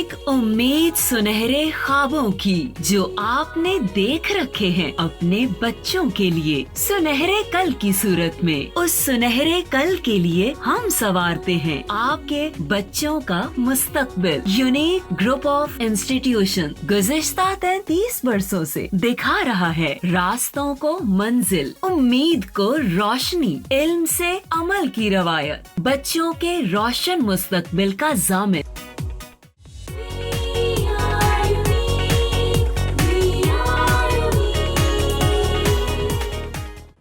एक उम्मीद सुनहरे ख्वाबों की जो आपने देख रखे हैं अपने बच्चों के लिए, सुनहरे कल की सूरत में। उस सुनहरे कल के लिए हम संवारते हैं आपके बच्चों का मुस्तकबिल। यूनिक ग्रुप ऑफ इंस्टीट्यूशन गुज़िश्ता 33 वर्षों से दिखा रहा है रास्तों को मंजिल, उम्मीद को रोशनी, इल्म से अमल की रवायत, बच्चों के रोशन मुस्तकबिल का ज़ामिन।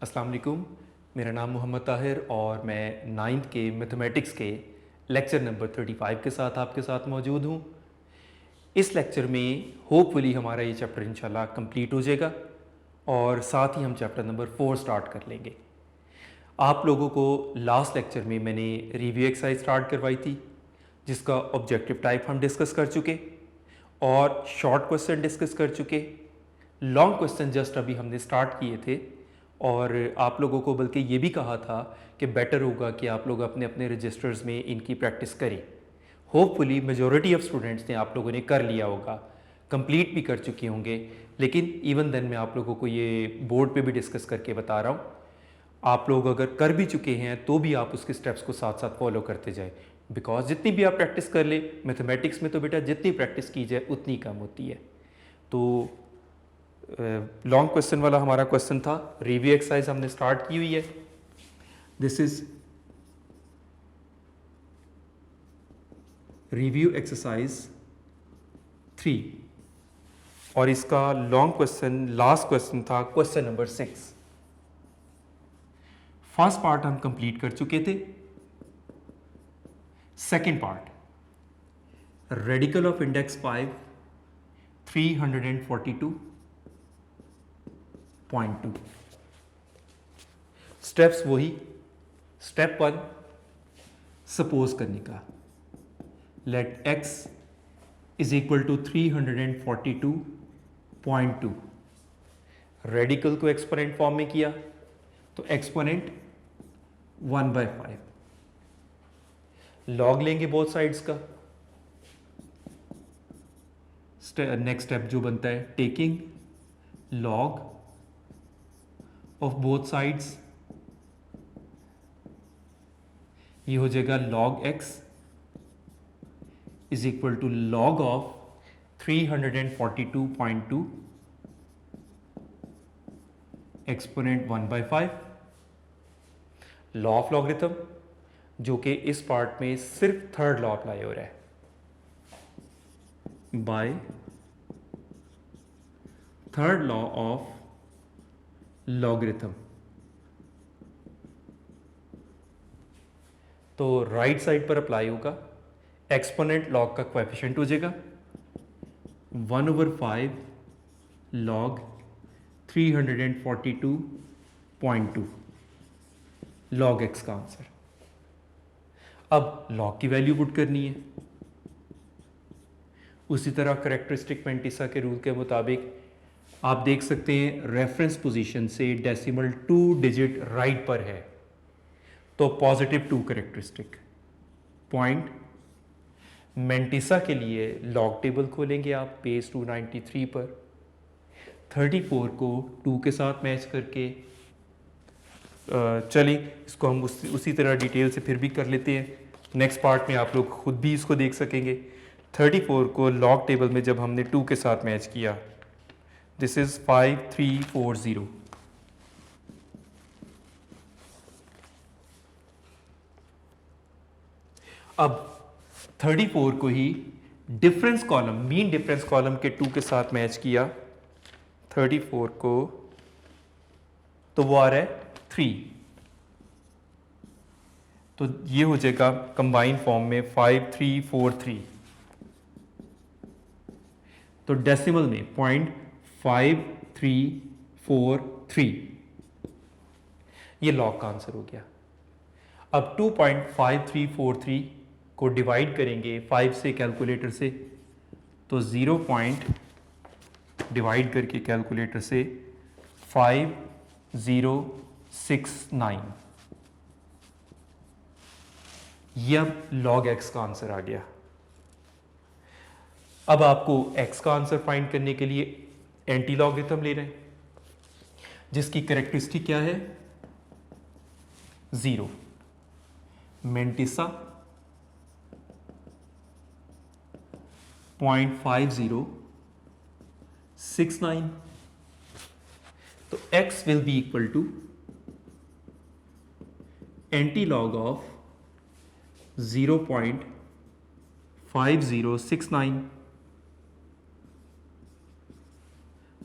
अस्सलाम वालेकुम, मेरा नाम मोहम्मद ताहिर और मैं 9th के मैथमेटिक्स के लेक्चर नंबर 35 के साथ आपके साथ मौजूद हूँ। इस लेक्चर में होपफुली हमारा ये चैप्टर इंशाल्लाह कंप्लीट हो जाएगा और साथ ही हम चैप्टर नंबर 4 स्टार्ट कर लेंगे। आप लोगों को लास्ट लेक्चर में मैंने रिव्यू एक्सरसाइज स्टार्ट करवाई थी जिसका ऑब्जेक्टिव टाइप हम डिस्कस कर चुके और शॉर्ट क्वेश्चन डिस्कस कर चुके। लॉन्ग क्वेश्चन जस्ट अभी हमने स्टार्ट किए थे और आप लोगों को बल्कि ये भी कहा था कि बेटर होगा कि आप लोग अपने अपने रजिस्टर्स में इनकी प्रैक्टिस करें। होपफुली मेजॉरिटी ऑफ स्टूडेंट्स ने आप लोगों ने कर लिया होगा, कंप्लीट भी कर चुके होंगे, लेकिन इवन देन मैं आप लोगों को ये बोर्ड पे भी डिस्कस करके बता रहा हूँ। आप लोग अगर कर भी चुके हैं तो भी आप उसके स्टेप्स को साथ साथ फॉलो करते जाए, बिकॉज जितनी भी आप प्रैक्टिस कर ले, मैथमेटिक्स में तो बेटा जितनी प्रैक्टिस की जाए उतनी कम होती है। तो लॉन्ग क्वेश्चन वाला हमारा क्वेश्चन था, रिव्यू एक्सरसाइज हमने स्टार्ट की हुई है। दिस इज रिव्यू एक्सरसाइज 3 और इसका लॉन्ग क्वेश्चन लास्ट क्वेश्चन था क्वेश्चन नंबर 6। फर्स्ट पार्ट हम कंप्लीट कर चुके थे। Second part, radical of index 5 342.2। Steps वही, स्टेप 1 सपोज करने का, let x is equal to 342.2। Radical को एक्सपोनेंट फॉर्म में किया तो एक्सपोनेंट 1/5, लॉग लेंगे बोथ साइड्स का। नेक्स्ट स्टेप जो बनता है, taking log of both sides, ये हो जाएगा log x is equal to log of 342.2 exponent 1/5। Law of logarithm जो कि इस पार्ट में सिर्फ थर्ड लॉ अप्लाई हो रहा है, by third law of logarithm. तो राइट साइड पर अप्लाई होगा, एक्सपोनेंट लॉग का कोएफिशिएंट हो जाएगा 1/5 लॉग 342.2 लॉग एक्स का आंसर। अब लॉग की वैल्यू पुट करनी है। उसी तरह करेक्टरिस्टिक पेंटिसा के रूल के मुताबिक आप देख सकते हैं रेफरेंस पोजीशन से डेसिमल 2 डिजिट राइट पर है तो +2 करेक्टरिस्टिक पॉइंट। मेंटिसा के लिए लॉग टेबल खोलेंगे आप पेज 293 पर, 34 को 2 के साथ मैच करके चलिए इसको हम उसी तरह डिटेल से फिर भी कर लेते हैं। नेक्स्ट पार्ट में आप लोग खुद भी इसको देख सकेंगे। 34 को लॉग टेबल में जब हमने 2 के साथ मैच किया, दिस इज 5340। अब 34 को ही difference column, mean difference column के 2 के साथ मैच किया 34 को, तो वो आ रहा है 3। तो ये हो जाएगा कंबाइन फॉर्म में 5343। तो डेसिमल में 0.5343, ये लॉग का आंसर हो गया। अब 2.5343 को डिवाइड करेंगे 5 से कैलकुलेटर से, तो 0 पॉइंट डिवाइड करके कैलकुलेटर से 5069, ये अब log x का आंसर आ गया। अब आपको x का आंसर फाइंड करने के लिए एंटी लॉगरिथम ले रहे हैं, जिसकी कैरेक्टरिस्टिक क्या है, 0। मेंटिसा 0.5069, तो x will be equal to anti-log of 0.5069।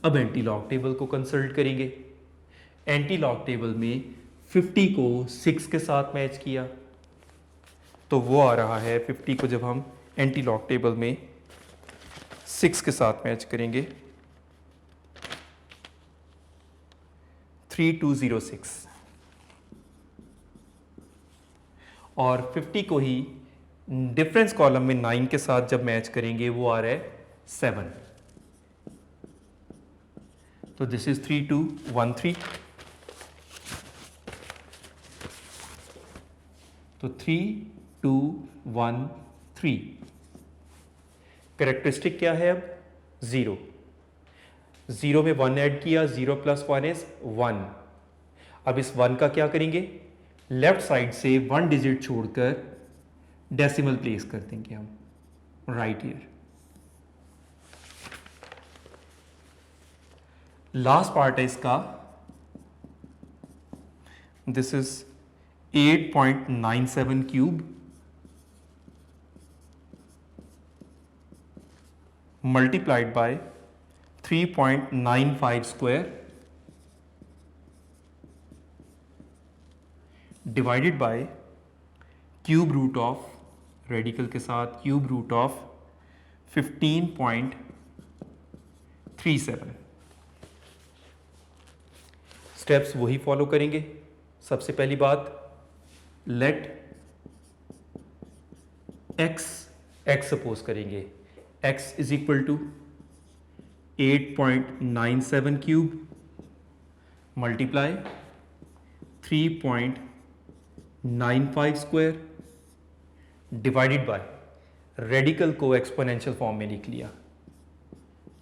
अब एंटी लॉग टेबल को कंसल्ट करेंगे। एंटी लॉग टेबल में 50 को 6 के साथ मैच किया तो वो आ रहा है 50 को जब हम एंटी लॉग टेबल में 6 के साथ मैच करेंगे 3206, और 50 को ही डिफरेंस कॉलम में 9 के साथ जब मैच करेंगे वो आ रहा है 7, तो दिस इज 3213, तो 3213। कैरेक्टरिस्टिक क्या है अब, 0, 0 में 1 ऐड किया, 0 प्लस 1 इज 1। अब इस 1 का क्या करेंगे, लेफ्ट साइड से 1 डिजिट छोड़कर डेसिमल प्लेस कर देंगे हम राइट हियर। लास्ट पार्ट है इसका, this is 8.97 cube multiplied by 3.95 square divided by cube root of, radical के साथ क्यूब रूट ऑफ 15.37। स्टेप्स वही फॉलो करेंगे। सबसे पहली बात, लेट x सपोज करेंगे, x is equal to 8.97 cube multiply 3.95 square divided by, radical को एक्सपोनेंशियल फॉर्म में लिख लिया,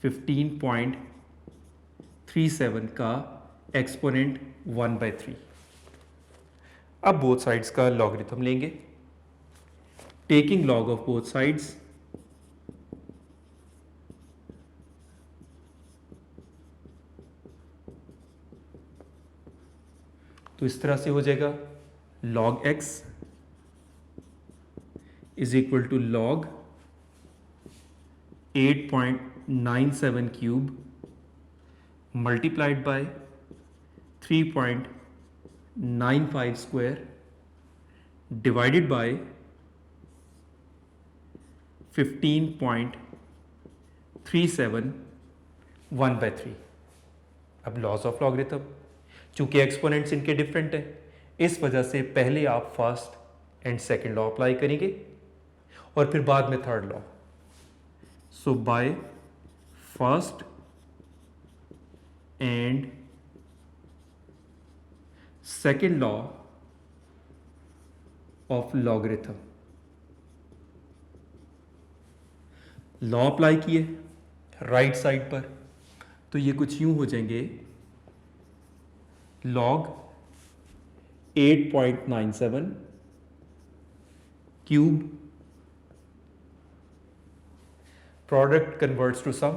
15.37 का एक्सपोनेंट 1/3। अब बोथ साइड्स का लॉगरिथम लेंगे, taking log of both sides, तो इस तरह से हो जाएगा log x is equal to log 8.97 cube multiplied by 3.95 square divided by 15.37 1/3। अब लॉज ऑफ लॉगरिथम, चूंकि एक्सपोनेंट्स इनके डिफरेंट है, इस वजह से पहले आप first and second law apply करेंगे और फिर बाद में third law. So by first and second law of logarithm, law apply किए राइट साइड पर, तो ये कुछ यूं हो जाएंगे, log 8.97 cube, product converts to sum,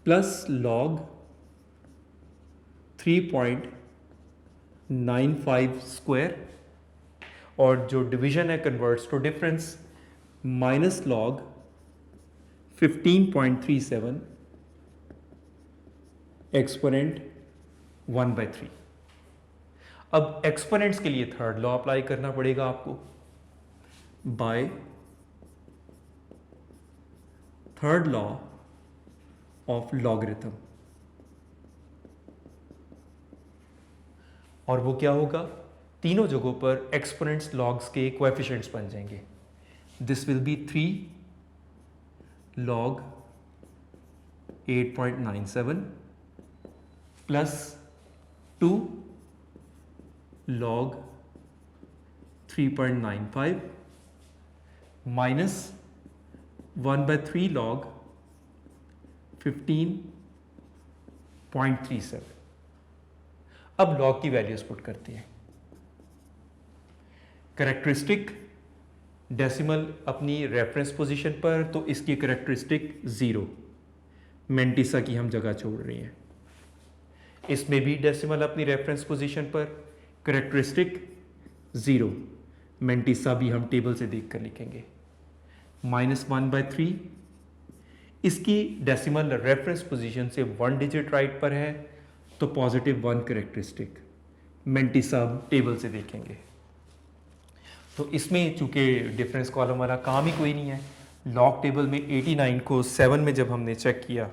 plus log 3.95 square, और जो डिवीजन है converts to difference, minus log 15.37 exponent 1/3। अब एक्सपोनेंट्स के लिए थर्ड लॉ अप्लाई करना पड़ेगा आपको, by third law of logarithm, और वो क्या होगा, तीनों जगहों पर एक्सपोनेंट्स लॉग्स के कोएफिशिएंट्स बन जाएंगे। This will be 3 log 8.97 plus 2 log 3.95 minus 1/3 log 15.37। अब लॉग की वैल्यूज पुट करते हैं। करेक्टरिस्टिक डेसिमल अपनी रेफरेंस पोजीशन पर, तो इसकी करेक्टरिस्टिक 0, मेंटिसा की हम जगह छोड़ रहे हैं। इसमें भी डेसिमल अपनी रेफरेंस पोजीशन पर, करेक्टरिस्टिक 0, मेंटिसा भी हम टेबल से देख कर लिखेंगे। -1/3, इसकी डेसिमल रेफरेंस पोजीशन से 1 डिजिट राइट पर है, तो +1 करेक्टरिस्टिक, मेंटिसा टेबल से देखेंगे। तो इसमें चूंकि डिफरेंस कॉलम वाला काम ही कोई नहीं है, लॉग टेबल में 89 को 7 में जब हमने चेक किया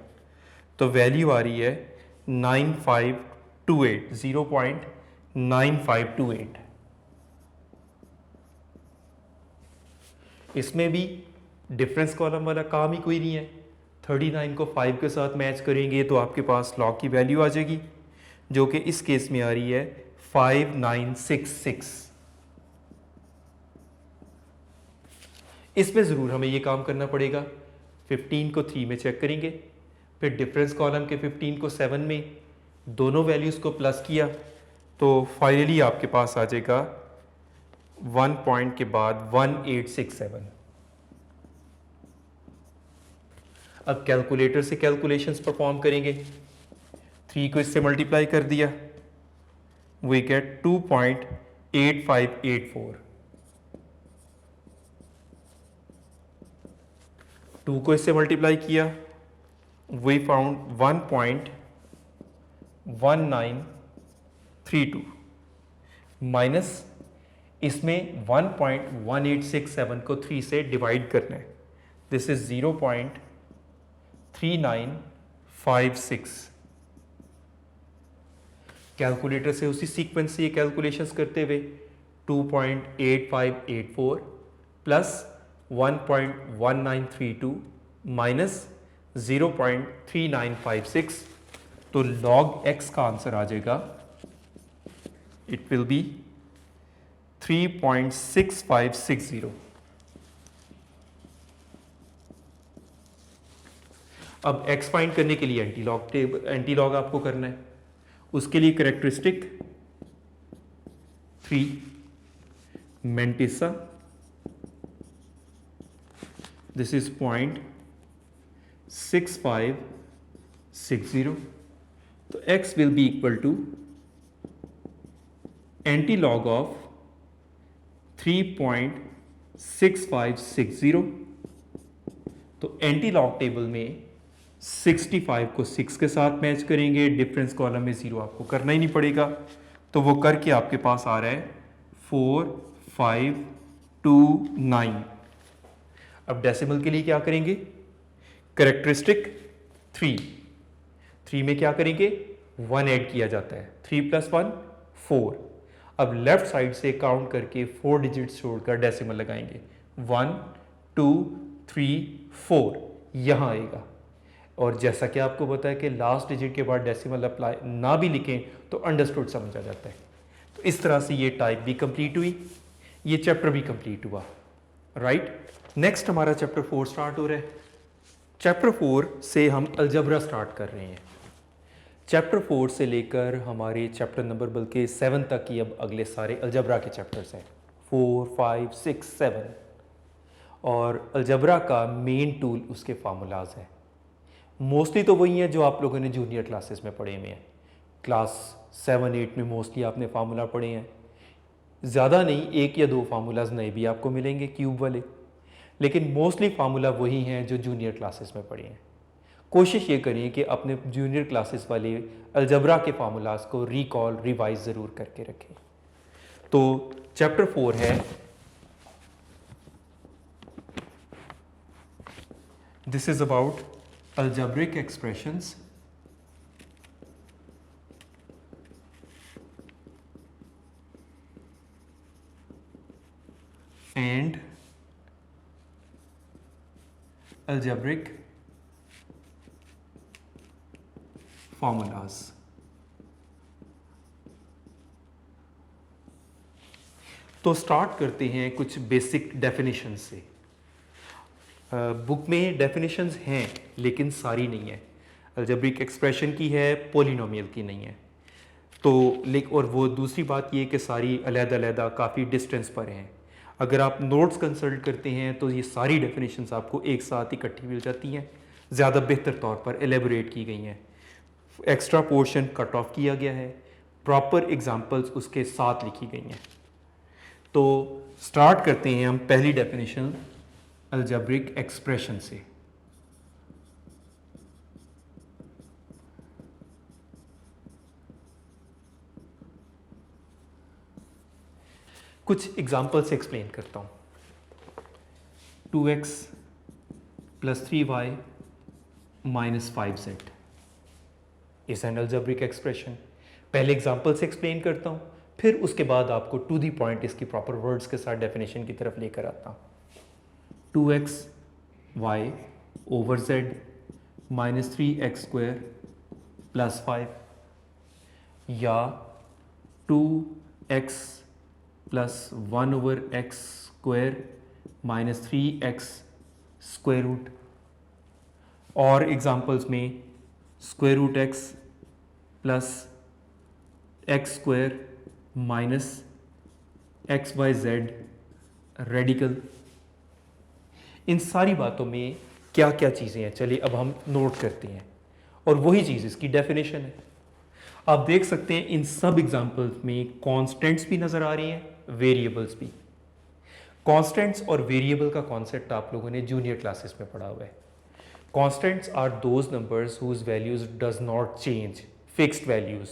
तो वैल्यू आ रही है 9528, 0.9528। इसमें भी डिफरेंस कॉलम वाला काम ही कोई नहीं है। 39 को 5 के साथ मैच करेंगे तो आपके पास लॉग की वैल्यू आ जाएगी, जो कि इस केस में आ रही है 5966। इसमें ज़रूर हमें ये काम करना पड़ेगा। 15 को 3 में चेक करेंगे, फिर डिफरेंस कॉलम के 15 को 7 में, दोनों वैल्यूज़ को प्लस किया तो फाइनली आपके पास आ जाएगा 1 पॉइंट के बाद 1867। अब कैलकुलेटर से कैलकुलेशंस परफॉर्म करेंगे। 3 को इससे मल्टीप्लाई कर दिया, वी गेट 2.8584। 2 को इससे मल्टीप्लाई किया, वी फाउंड 1.1932 माइनस इसमें 1.1867 को 3 से डिवाइड करना है, दिस इज 0.3956। कैलकुलेटर से उसी सीक्वेंस से ये कैलकुलेशंस करते हुए 2.8584 प्लस 1.1932 माइनस 0.3956, तो log x का आंसर आ जाएगा, इट विल बी 3.6560। अब x फाइंड करने के लिए एंटी लॉग आपको करना है। उसके लिए करेक्टरिस्टिक 3, मेंटिसा, दिस इज 0.6560, तो x will be equal to anti log of 3.6560। तो एंटी लॉग टेबल में 65 को 6 के साथ मैच करेंगे, डिफरेंस कॉलम में 0 आपको करना ही नहीं पड़ेगा, तो वो करके आपके पास आ रहा है 4529। अब डेसिमल के लिए क्या करेंगे, करेक्टरिस्टिक 3 में क्या करेंगे, 1 ऐड किया जाता है, 3 + 1 4। अब लेफ्ट साइड से काउंट करके 4 डिजिट्स छोड़कर डेसिमल लगाएंगे, 1 2 3 4 यहां आएगा। और जैसा कि आपको पता है कि लास्ट डिजिट के बाद डेसिमल अप्लाई ना भी लिखें तो अंडरस्टूड समझ आ जाता है। तो इस तरह से ये टाइप भी कंप्लीट हुई, ये चैप्टर भी कंप्लीट हुआ, राइट। नेक्स्ट हमारा चैप्टर 4 स्टार्ट हो रहा है। चैप्टर 4 से हम अलजबरा स्टार्ट कर रहे हैं। चैप्टर 4 से लेकर हमारे चैप्टर नंबर बल्कि 7 तक ही अब अगले सारे अलजबरा के चैप्टर्स हैं, 4 5 6 7। और अलजबरा का मेन टूल उसके फार्मूलाज हैं। मोस्टली तो वही हैं जो आप लोगों ने जूनियर क्लासेस में पढ़े हुए हैं। क्लास 7 8 में मोस्टली आपने फार्मूला पढ़े हैं, ज़्यादा नहीं, 1 या 2 फार्मूलाज नए भी आपको मिलेंगे क्यूब वाले, लेकिन मोस्टली फार्मूला वही हैं जो जूनियर क्लासेस में पढ़े हैं। कोशिश ये करिए कि अपने जूनियर क्लासेस वाले अलजबरा के फार्मूलाज को रिकॉल रिवाइज ज़रूर करके रखें। तो चैप्टर 4 है, this is about algebraic expressions and algebraic formulas। तो स्टार्ट करते हैं कुछ बेसिक डेफिनेशन से। बुक में डेफिनेशंस हैं लेकिन सारी नहीं है। अलजेब्रिक एक्सप्रेशन की है, पोलिनोमियल की नहीं है। तो और वो दूसरी बात ये कि सारी अलग-अलग काफ़ी डिस्टेंस पर हैं। अगर आप नोट्स कंसल्ट करते हैं तो ये सारी डेफिनेशंस आपको एक साथ इकट्ठी मिल जाती हैं, ज़्यादा बेहतर तौर पर एलेबोरेट की गई हैं, एक्स्ट्रा पोर्शन कट ऑफ किया गया है, प्रॉपर एग्जांपल्स उसके साथ लिखी गई हैं। तो स्टार्ट करते हैं हम पहली डेफिनेशन अलजेब्रिक एक्सप्रेशन से। कुछ एग्जांपल से एक्सप्लेन करता हूँ। 2x + 3y - 5z is an algebraic expression. पहले एग्जांपल से एक्सप्लेन करता हूँ, फिर उसके बाद आपको टू दी पॉइंट इसकी प्रॉपर वर्ड्स के साथ डेफिनेशन की तरफ लेकर आता हूँ। 2xy / z - 3x² + 5 या 2x + 1/x² - 3x square root. और एग्जांपल्स में √x + x² - xyz रेडिकल। इन सारी बातों में क्या क्या चीज़ें हैं, चलिए अब हम नोट करते हैं। और वही चीज़ इसकी डेफिनेशन है। आप देख सकते हैं इन सब एग्जांपल्स में कांस्टेंट्स भी नज़र आ रही हैं, वेरिएबल्स भी। कांस्टेंट्स और वेरिएबल का कॉन्सेप्ट आप लोगों ने जूनियर क्लासेस में पढ़ा हुआ है। Constants are those numbers whose values does not change, fixed values.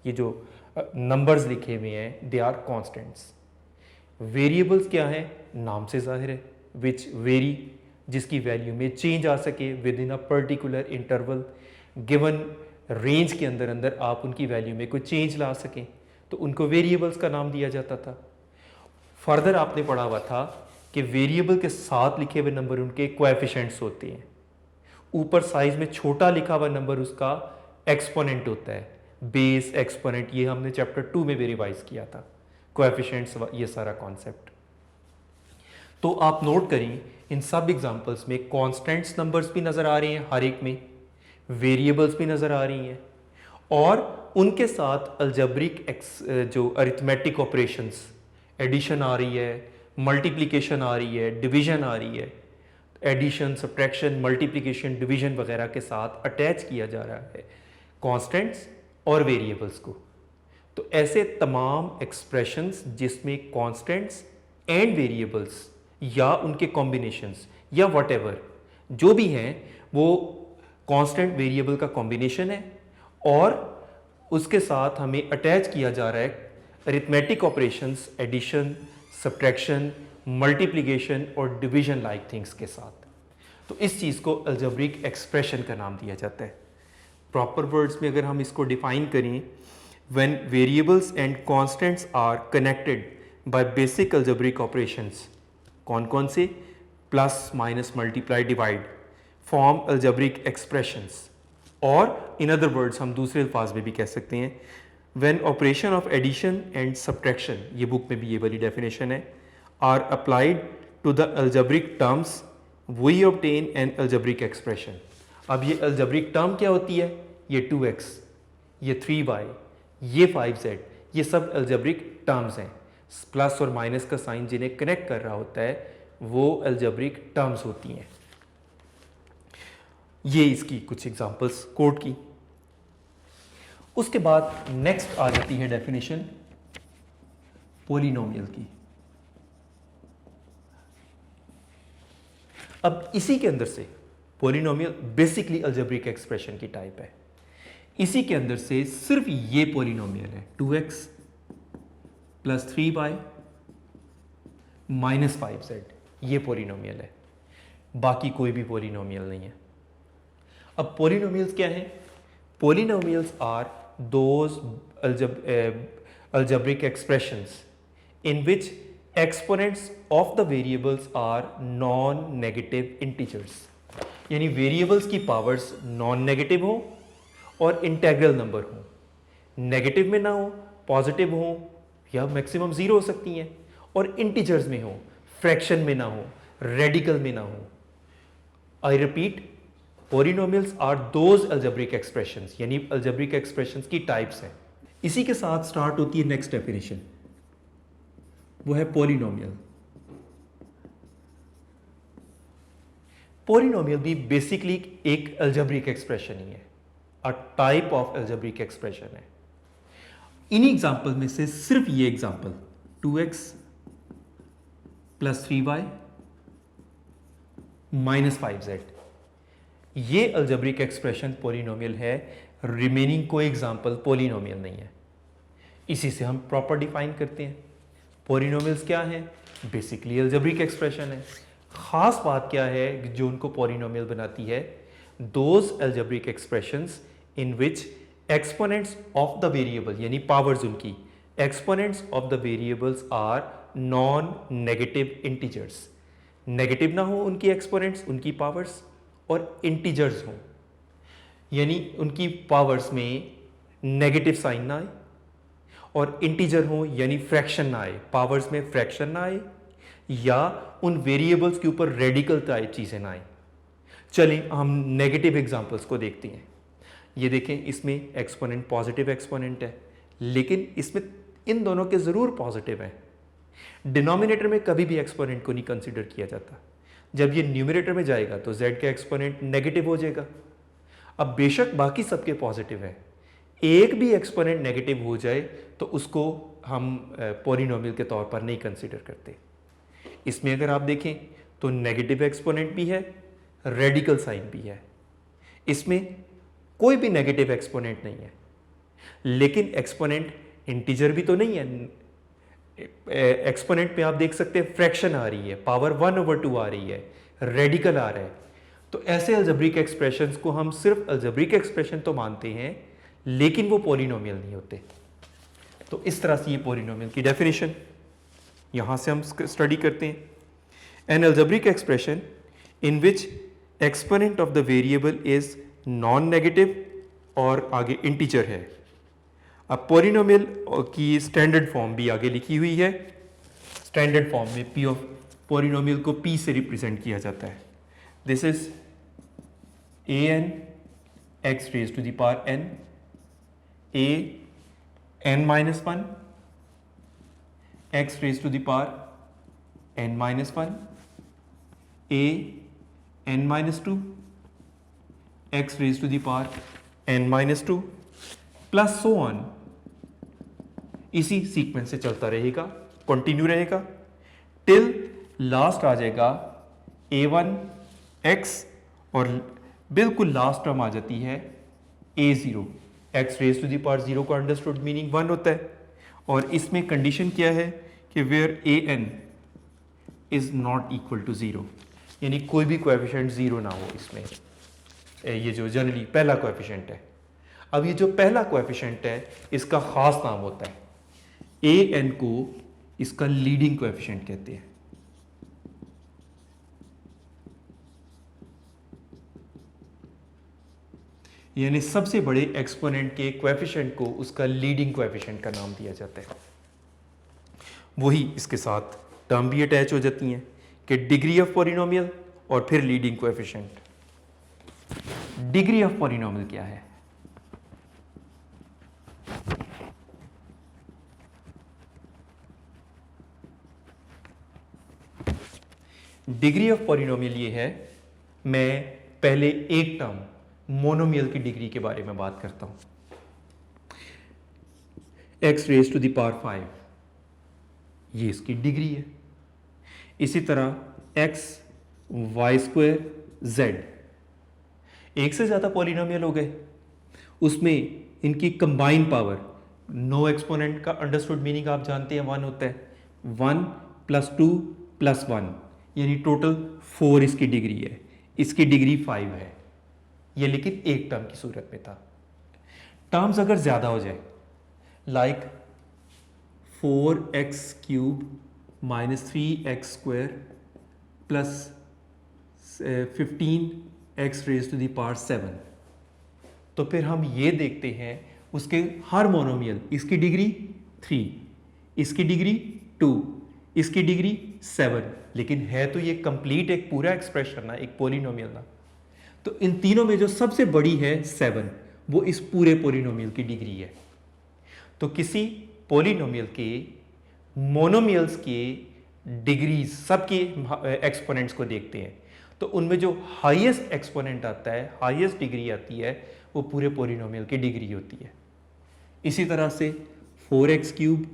ये जो नंबर्स लिखे हुए हैं दे आर कांस्टेंट्स। वेरिएबल्स क्या है, नाम से जाहिर है, विच वेरी, जिसकी वैल्यू में चेंज आ सके with in a particular interval, given range के अंदर अंदर आप उनकी वैल्यू में कोई चेंज ला सकें, तो उनको वेरिएबल्स का नाम दिया जाता था। फर्दर आपने पढ़ा हुआ था कि वेरिएबल के साथ लिखे हुए नंबर उनके कोएफिशिएंट्स होते हैं। ऊपर साइज में छोटा लिखा हुआ नंबर उसका एक्सपोनेंट होता है, बेस एक्सपोनेंट। ये हमने चैप्टर 2 में भी रिवाइज किया था, कोएफिशिएंट्स, ये सारा कॉन्सेप्ट। तो आप नोट करें इन सब एग्जांपल्स में कांस्टेंट्स नंबर्स भी नजर आ रहे हैं, हर एक में वेरिएबल्स भी नजर आ रही हैं, और उनके साथ अलजेब्रिक जो अरिथमेटिक ऑपरेशंस, एडिशन आ रही है, मल्टीप्लिकेशन आ रही है, डिवीजन आ रही है, एडिशन, सब्ट्रैक्शन, मल्टीप्लिकेशन, डिवीजन वगैरह के साथ अटैच किया जा रहा है कांस्टेंट्स और वेरिएबल्स को। तो ऐसे तमाम एक्सप्रेशंस जिसमें कांस्टेंट्स एंड वेरिएबल्स या उनके कॉम्बिनेशंस या व्हाटएवर जो भी हैं वो कांस्टेंट वेरिएबल का कॉम्बिनेशन है, और उसके साथ हमें अटैच किया जा रहा है arithmetic operations, addition, subtraction, multiplication और डिवीजन लाइक थिंग्स के साथ। तो इस चीज़ को अलजेब्रिक एक्सप्रेशन का नाम दिया जाता है। प्रॉपर वर्ड्स में अगर हम इसको डिफाइन करें, when variables and constants are connected by basic algebraic operations, कौन कौन से, plus, minus, multiply, divide, form algebraic expressions. और इन अदर वर्ड्स हम दूसरे अल्फाज में भी कह सकते हैं, when operation of addition and subtraction, ये बुक में भी ये वाली डेफिनेशन है, are applied to the algebraic terms, we obtain an algebraic expression. अब ये अलजेब्रिक टर्म क्या होती है, ये 2x, ये 3y, ये 5z, ये सब अलजेब्रिक टर्म्स हैं। प्लस और माइनस का साइन जिन्हें कनेक्ट कर रहा होता है वो अलजेब्रिक टर्म्स होती हैं। ये इसकी कुछ एग्जांपल्स कोड की। उसके बाद नेक्स्ट आ जाती है डेफिनेशन पोलिनोमियल की। अब इसी के अंदर से पोलिनोमियल बेसिकली अलजेब्रिक एक्सप्रेशन की टाइप है। इसी के अंदर से सिर्फ ये पोलिनोमियल है, 2x + 3y - 5z, ये पोलिनोमियल है, बाकी कोई भी पोलिनोमियल नहीं है। अब पोलिनोमियल्स क्या हैं? Polynomials are those algebraic expressions in which exponents of the variables are non-negative integers, यानी वेरिएबल्स की पावर्स नॉन नेगेटिव हो और इंटेग्रल नंबर हो, नेगेटिव में ना हो, पॉजिटिव हो या मैक्सिमम जीरो हो सकती हैं, और इंटीजर्स में हो, फ्रैक्शन में ना हो, रेडिकल में ना हो। I repeat, polynomials are those algebraic expressions, यानी अलजेब्रिक एक्सप्रेशंस की टाइप्स हैं। इसी के साथ स्टार्ट होती है नेक्स्ट डेफिनेशन, वो है पॉलिनोमियल। पॉलिनोमियल भी बेसिकली एक अलजेब्रिक एक्सप्रेशन ही है, a type of algebraic expression है। इन्हीं एग्जाम्पल में से सिर्फ ये एग्जाम्पल 2x + 3y - 5z, ये अलजेब्रिक एक्सप्रेशन पॉलिनोमियल है, रिमेनिंग कोई एग्जाम्पल पॉलिनोमियल नहीं है। इसी से हम प्रॉपर डिफाइन करते हैं पॉलिनोमियल्स क्या हैं, बेसिकली अलजेब्रिक एक्सप्रेशन है। खास बात क्या है जो उनको पॉलिनोमियल बनाती है, those algebraic expressions in which exponents of the variable, यानी पावर्स उनकी, exponents of the variables are non negative integers. Negative ना हो उनकी एक्सपोनेंट्स, उनकी पावर्स, और इंटीजर्स हों, यानी उनकी पावर्स में नेगेटिव साइन ना आए, और इंटीजर हो यानी फ्रैक्शन ना आए, पावर्स में फ्रैक्शन ना आए, या उन वेरिएबल्स के ऊपर रेडिकल टाइप चीज़ें ना आए। चलिए हम नेगेटिव एग्जांपल्स को देखते हैं। ये देखें, इसमें एक्सपोनेंट पॉजिटिव एक्सपोनेंट है, लेकिन इसमें इन दोनों के ज़रूर पॉजिटिव हैं। डिनोमिनेटर में कभी भी एक्सपोनेंट को नहीं कंसिडर किया जाता। जब ये न्यूमरेटर में जाएगा तो z का एक्सपोनेंट नेगेटिव हो जाएगा। अब बेशक बाकी सबके पॉजिटिव हैं, एक भी एक्सपोनेंट नेगेटिव हो जाए तो उसको हम पॉलिनोमियल के तौर पर नहीं कंसिडर करते। इसमें अगर आप देखें तो नेगेटिव एक्सपोनेंट भी है, रेडिकल साइन भी है। इसमें कोई भी नेगेटिव एक्सपोनेंट नहीं है, लेकिन एक्सपोनेंट इंटीजर भी तो नहीं है। एक्सपोनेंट पे आप देख सकते हैं फ्रैक्शन आ रही है, पावर 1/2 आ रही है, रेडिकल आ रहा है। तो ऐसे अलजेब्रिक एक्सप्रेशंस को हम सिर्फ अलजेब्रिक एक्सप्रेशन तो मानते हैं, लेकिन वो पॉलिनोमियल नहीं होते। तो इस तरह से ये पॉलिनोमियल की डेफिनेशन यहां से हम स्टडी करते हैं। N algebraic expression in which exponent of the variable is non negative और आगे इंटीजर है। अब पॉलिनोमियल की स्टैंडर्ड फॉर्म भी आगे लिखी हुई है। स्टैंडर्ड फॉर्म में पी ऑफ पॉलिनोमियल को पी से रिप्रेजेंट किया जाता है। This is an x raised to the power n, a n minus 1, x raised to the power n minus 1, a n minus 2, x raised to the power n minus 2, plus so on. इसी sequence से चलता रहेगा, continue रहेगा, till last आ जाएगा a1 x, और बिल्कुल last term आ जाती है a0, x raise to the power 0 का अंडरस्टूड मीनिंग 1 होता है। और इसमें कंडीशन क्या है कि where an is not equal to 0, यानी कोई भी कोएफिशिएंट 0 ना हो इसमें। ये जो जनरली पहला कोएफिशिएंट है। अब ये जो पहला कोएफिशिएंट है इसका खास नाम होता है, an को इसका लीडिंग कोएफिशिएंट कहते हैं। यानी सबसे बड़े एक्सपोनेंट के कोएफिशिएंट को उसका लीडिंग कोएफिशिएंट का नाम दिया जाता है। वही इसके साथ टर्म भी अटैच हो जाती हैं कि डिग्री ऑफ पॉलिनोमियल और फिर leading coefficient. Degree of polynomial क्या है? डिग्री ऑफ पॉलिनोमियल ये है, मैं पहले एक टर्म मोनोमियल की डिग्री के बारे में बात करता हूं। x raise to the power 5, ये इसकी डिग्री है। इसी तरह x y स्क्वायर z, एक से ज्यादा पॉलिनोमियल हो गए, उसमें इनकी कंबाइंड पावर, नो एक्सपोनेंट का अंडरस्टूड मीनिंग आप जानते हैं 1 होता है, 1 + 2 + 1, यानी टोटल 4 इसकी डिग्री है। इसकी डिग्री 5 है, ये लेकिन एक टर्म की सूरत में था। टर्म्स अगर ज्यादा हो जाए, like 4x³ - 3x² + 15x raise to the power 7, तो फिर हम ये देखते हैं उसके हर मोनोमियल, इसकी डिग्री 3, इसकी डिग्री 2, इसकी डिग्री 7, लेकिन है तो ये कंप्लीट एक पूरा एक्सप्रेशन ना, एक पॉलिनोमियल ना। तो इन तीनों में जो सबसे बड़ी है 7, वो इस पूरे पोलिनोमियल की डिग्री है। तो किसी पोलिनोमियल के मोनोमियल्स की डिग्रीज सबके एक्सपोनेंट्स को देखते हैं, तो उनमें जो हाईएस्ट एक्सपोनेंट आता है, हाईएस्ट डिग्री आती है, वो पूरे पोलिनोमियल की डिग्री होती है। इसी तरह से 4x cube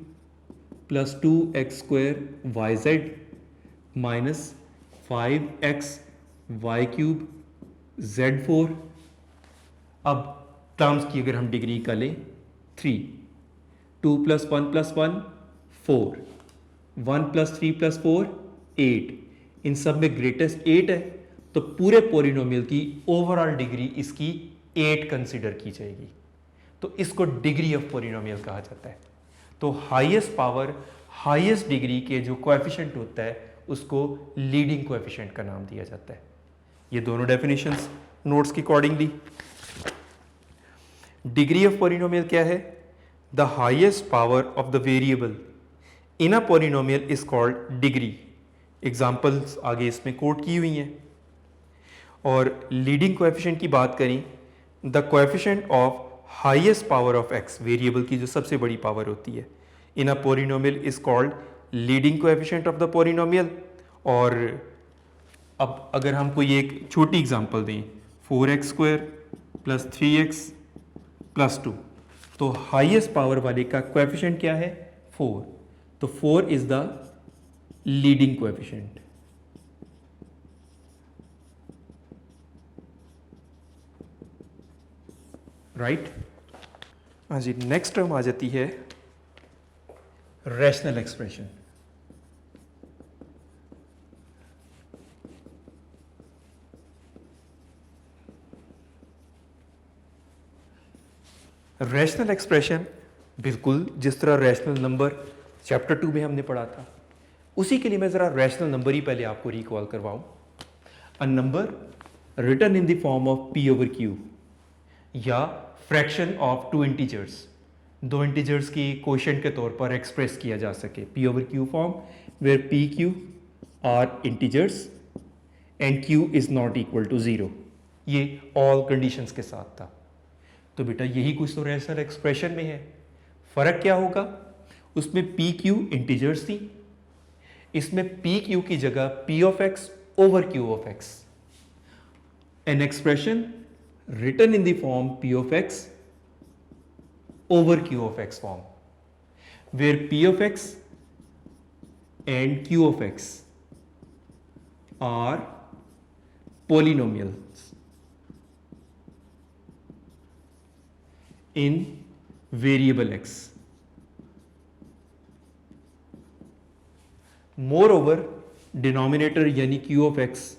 plus 2x square Y Z minus 5x Y cube z4। अब टर्म्स की अगर हम डिग्री का लें 3, 2 प्लस 1 प्लस 1 4, 1 प्लस 3 प्लस 4 8, इन सब में ग्रेटेस्ट 8 है, तो पूरे पोलिनोमियल की ओवरऑल डिग्री इसकी 8 कंसिडर की जाएगी। तो इसको डिग्री ऑफ पोलिनोमियल कहा जाता है। तो हाईएस्ट पावर, हाईएस्ट डिग्री के जो कोएफिशिएंट होता है उसको लीडिंग कोएफिशिएंट का नाम दिया जाता है। ये दोनों डेफिनेशंस नोट्स की अकॉर्डिंगली। डिग्री ऑफ पोलिनोमियल क्या है? The highest power of the variable in a polynomial is called degree. Examples आगे इसमें कोट की हुई हैं। और लीडिंग कोएफिशिएंट की बात करें, the coefficient of highest power of x, variable की जो सबसे बड़ी पावर होती है, in a polynomial is called leading coefficient of the polynomial. और अब अगर हम कोई एक छोटी एग्जांपल दें, 4x square plus 3x plus 2, तो हाईएस्ट पावर वाले का कोएफिशिएंट क्या है? 4। तो 4 is the leading coefficient. Right? हाँ जी, नेक्स्ट टर्म आ जाती है रैशनल एक्सप्रेशन। रैशनल एक्सप्रेशन बिल्कुल जिस तरह रैशनल नंबर चैप्टर 2 में हमने पढ़ा था, उसी के लिए मैं ज़रा रैशनल नंबर ही पहले आपको रिकॉल करवाऊं। A number written in the form of p over q, या फ्रैक्शन ऑफ 2 इंटीजर्स, 2 इंटीजर्स की कोशेंट के तौर पर एक्सप्रेस किया जा सके, p over q form, where p q are integers and q is not equal to 0। ये all conditions के साथ था। तो बेटा यही कुछ तो रैशनल एक्सप्रेशन में है। फर्क क्या होगा? उसमें पी क्यू इंटीजर्स थी, इसमें पी क्यू की जगह p of x over q of x। An expression written in the form p of x over q of x form, where p of x and q of x are polynomials in variable x. Moreover, denominator यानी q of x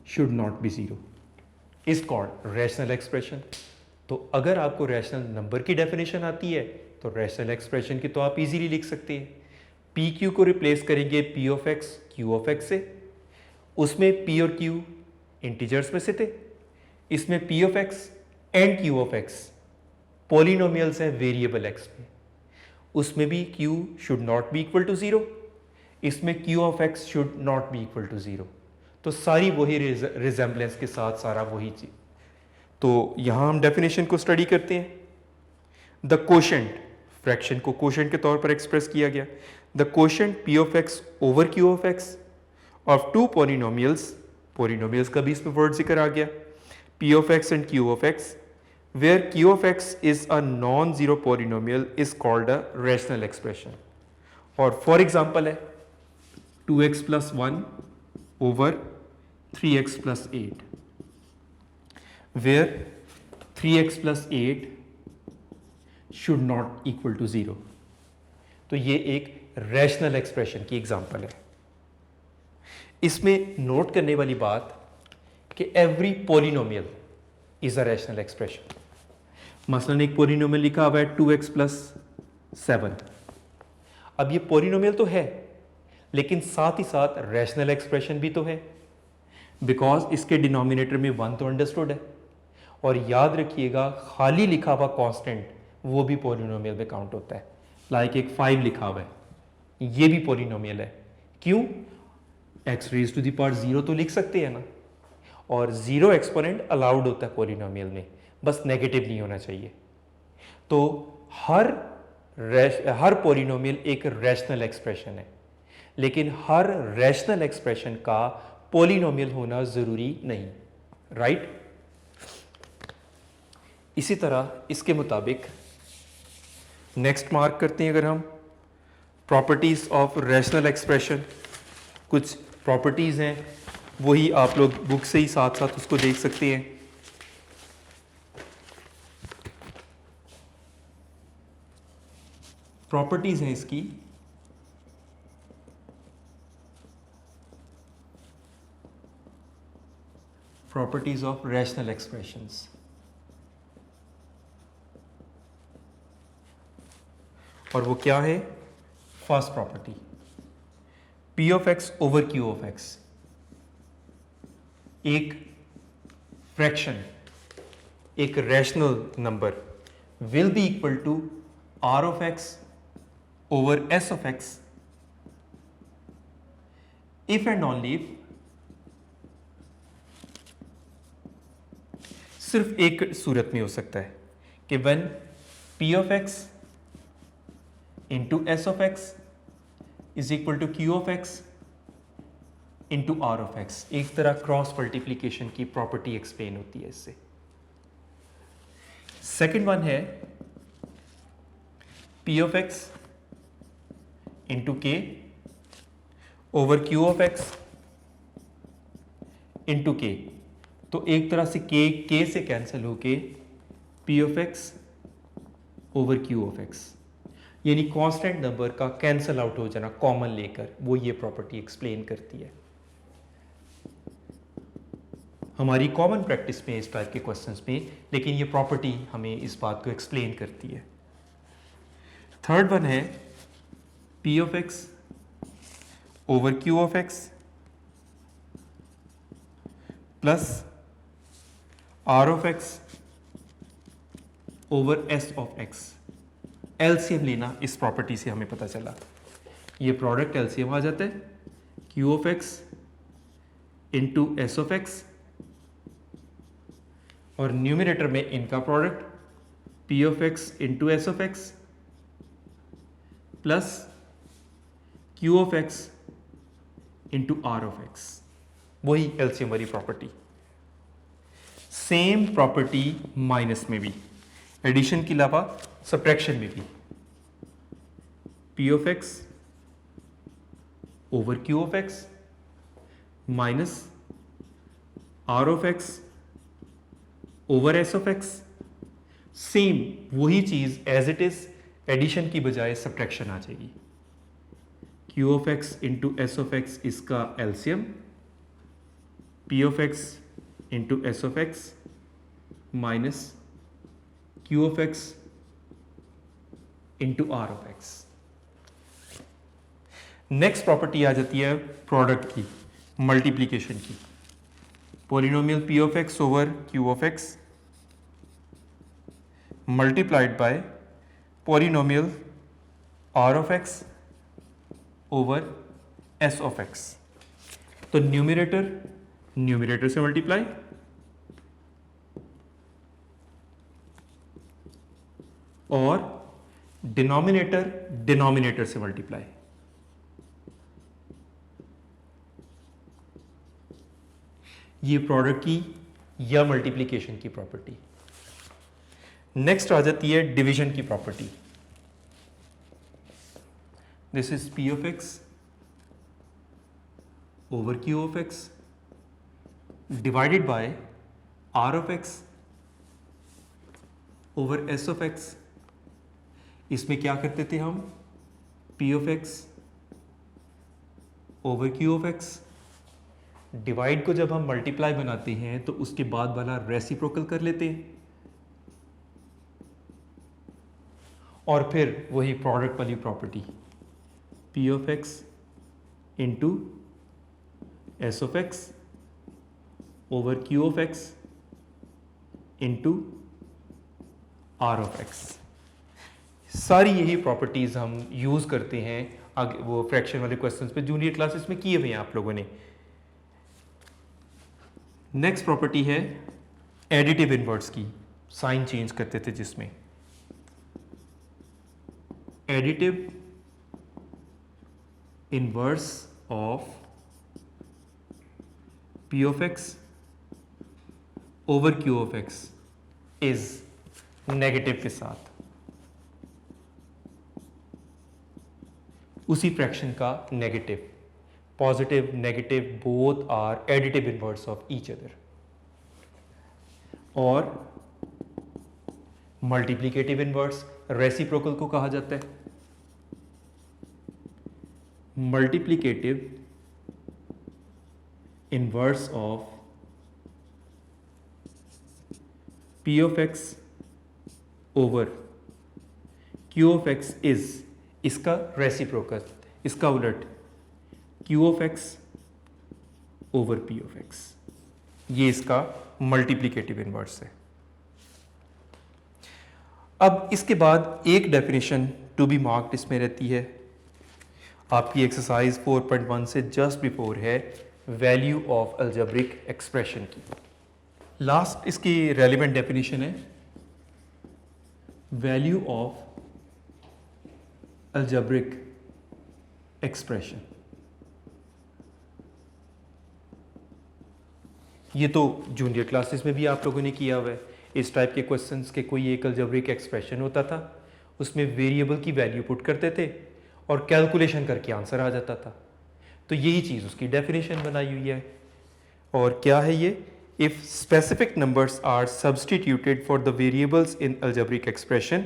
should not be 0 is called rational expression. तो अगर आपको rational number की definition आती है तो rational expression की तो आप इजीली लिख सकते हैं। पी क्यू को रिप्लेस करेंगे P of x Q of x से, उसमें पी और क्यू इंटीजर्स में से थे, इसमें P of X and Q of X polynomials हैं वेरिएबल एक्स में, उसमें भी Q should not be equal to 0, इसमें Q of X should not be equal to 0। तो सारी वही रिजेम्बलेंस के साथ सारा वही चीज। तो यहां हम डेफिनेशन को स्टडी करते हैं। द कोशेंट, फ्रैक्शन को कोशेंट के तौर पर एक्सप्रेस किया गया। The quotient P of x over Q of X of 2 polynomials, polynomials का भी इसमें वर्ड जिक्र आ गया, P of X and Q of X, where Q of X is a non zero polynomial is called a rational expression. और for example है 2x plus 1 over 3x plus 8, where 3x plus 8 should not equal to 0। तो ये एक rational expression की example है। इसमें note करने वाली बात कि every polynomial is a rational expression. मसलन एक पॉलिनोमियल लिखा हुआ है 2x plus 7। अब ये पॉलिनोमियल तो है, लेकिन साथ ही साथ रैशनल एक्सप्रेशन भी तो है, बिकॉज इसके डिनोमिनेटर में 1 तो अंडरस्टूड है। और याद रखिएगा खाली लिखा हुआ कांस्टेंट वो भी पॉलिनोमियल में काउंट होता है। लाइक एक 5 लिखा हुआ है, ये भी पॉलिनोमियल है। क्यों? x raise to the power 0 तो लिख सकते हैं ना। और ज़ीरो एक्सपोनेंट अलाउड होता है पॉलिनोमियल में, बस नेगेटिव नहीं होना चाहिए। तो हर पॉलिनोमियल एक रैशनल एक्सप्रेशन है, लेकिन हर रैशनल एक्सप्रेशन का पॉलिनोमियल होना ज़रूरी नहीं, राइट? इसी तरह इसके मुताबिक नेक्स्ट मार्क करते हैं अगर हम प्रॉपर्टीज़ ऑफ रैशनल एक्सप्रेशन। कुछ प्रॉपर्टीज़ हैं, वही आप लोग बुक से ही साथ साथ उसको देख सकते हैं। प्रॉपर्टीज़ हैं इसकी, प्रॉपर्टीज़ ऑफ रैशनल एक्सप्रेशंस। और वो क्या है? First property, P of x over Q of X, एक फ्रैक्शन, एक rational number will be equal to R of x over S of X if and only if, सिर्फ एक सूरत में हो सकता है कि when P of x into S of X is equal to Q of x into R of X. एक तरह क्रॉस मल्टीप्लीकेशन की प्रॉपर्टी एक्सप्लेन होती है इससे। सेकेंड वन है P of x into K over Q of x into K। तो एक तरह से K से कैंसिल होके P of x over Q of x, यानी कांस्टेंट नंबर का कैंसल आउट हो जाना कॉमन लेकर, वो ये प्रॉपर्टी एक्सप्लेन करती है। हमारी कॉमन प्रैक्टिस में इस टाइप के क्वेश्चंस में, लेकिन ये प्रॉपर्टी हमें इस बात को एक्सप्लेन करती है। थर्ड वन है P of x over Q of x plus R of x over S of x. LCM लेना इस प्रॉपर्टी से हमें पता चला, ये प्रोडक्ट एलसीएम आ जाता है Q of x into S of x, और न्यूमिनेटर में इनका product P of x into S of x plus Q of x into R of x, वही एलसीएम वाली प्रॉपर्टी। सेम प्रॉपर्टी माइनस में भी, addition के अलावा सब्ट्रैक्शन में भी, P of x over Q of x minus R of x over S of x, same वही चीज एज इट इज, एडिशन की बजाय सब्ट्रैक्शन आ जाएगी। Q of x into S of x इसका LCM, P of x into S of x minus Q of x into R of x. Next property आ जाती है प्रोडक्ट की, multiplication की। Polynomial P of x over Q of x multiplied by polynomial R of x over S of x. तो numerator से multiply और denominator से multiply. ये प्रोडक्ट की या मल्टीप्लिकेशन की प्रॉपर्टी। नेक्स्ट आ जाती है डिवीजन की property. This is P of x over Q of x divided by R of x over S of x. इसमें क्या करते थे हम? P of x over Q of x, divide को जब हम मल्टीप्लाई बनाते हैं तो उसके बाद वाला रेसिप्रोकल कर लेते हैं, और फिर वही प्रोडक्ट वाली property P of x into S of x over Q of x into R of x. सारी यही प्रॉपर्टीज हम यूज करते हैं आगे वो फ्रैक्शन वाले क्वेश्चंस पे, जूनियर क्लासेस में किए हुए हैं आप लोगों ने। नेक्स्ट प्रॉपर्टी है एडिटिव इनवर्ट्स की, साइन चेंज करते थे जिसमें additive inverse of P of x over Q of X is negative के साथ उसी फ्रैक्शन का negative, positive negative both are additive inverse of each other. और मल्टीप्लिकेटिव इनवर्स रेसिप्रोकल को कहा जाता है। Multiplicative inverse of P of x over Q of x is, इसका रेसिप्रोकल, इसका उलट Q of x over P of x, ये इसका मल्टीप्लिकेटिव इनवर्स है। अब इसके बाद एक डेफिनेशन टू बी मार्क्ड इसमें रहती है, आपकी एक्सरसाइज 4.1 से जस्ट बिफोर है, वैल्यू ऑफ अलजेब्रिक एक्सप्रेशन की। लास्ट इसकी रेलिवेंट डेफिनेशन है वैल्यू ऑफ अलजेब्रिक एक्सप्रेशन। ये तो जूनियर क्लासेस में भी आप लोगों ने किया हुआ है। इस टाइप के क्वेश्चंस के कोई एक अलजेब्रिक एक्सप्रेशन होता था, उसमें वेरिएबल की वैल्यू पुट करते थे और कैलकुलेशन करके आंसर आ जाता था। तो यही चीज़ उसकी डेफिनेशन बनाई हुई है। और क्या है ये? If specific numbers are substituted for the variables in algebraic expression,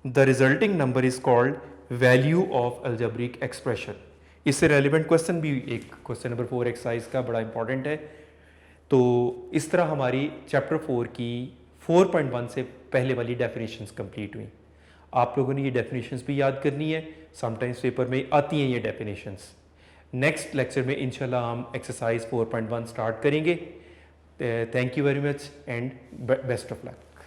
the resulting number is called value of algebraic expression. इससे relevant question भी एक क्वेश्चन नंबर 4 एक्सरसाइज का बड़ा इंपॉर्टेंट है। तो इस तरह हमारी चैप्टर 4 की 4.1 से पहले वाली डेफिनेशंस कंप्लीट हुई। आप लोगों ने ये डेफिनेशंस भी याद करनी है, समटाइम्स पेपर में आती हैं ये डेफिनेशंस। नेक्स्ट लेक्चर में इंशाल्लाह हम एक्सरसाइज 4.1 स्टार्ट करेंगे। Thank you very much and best of luck.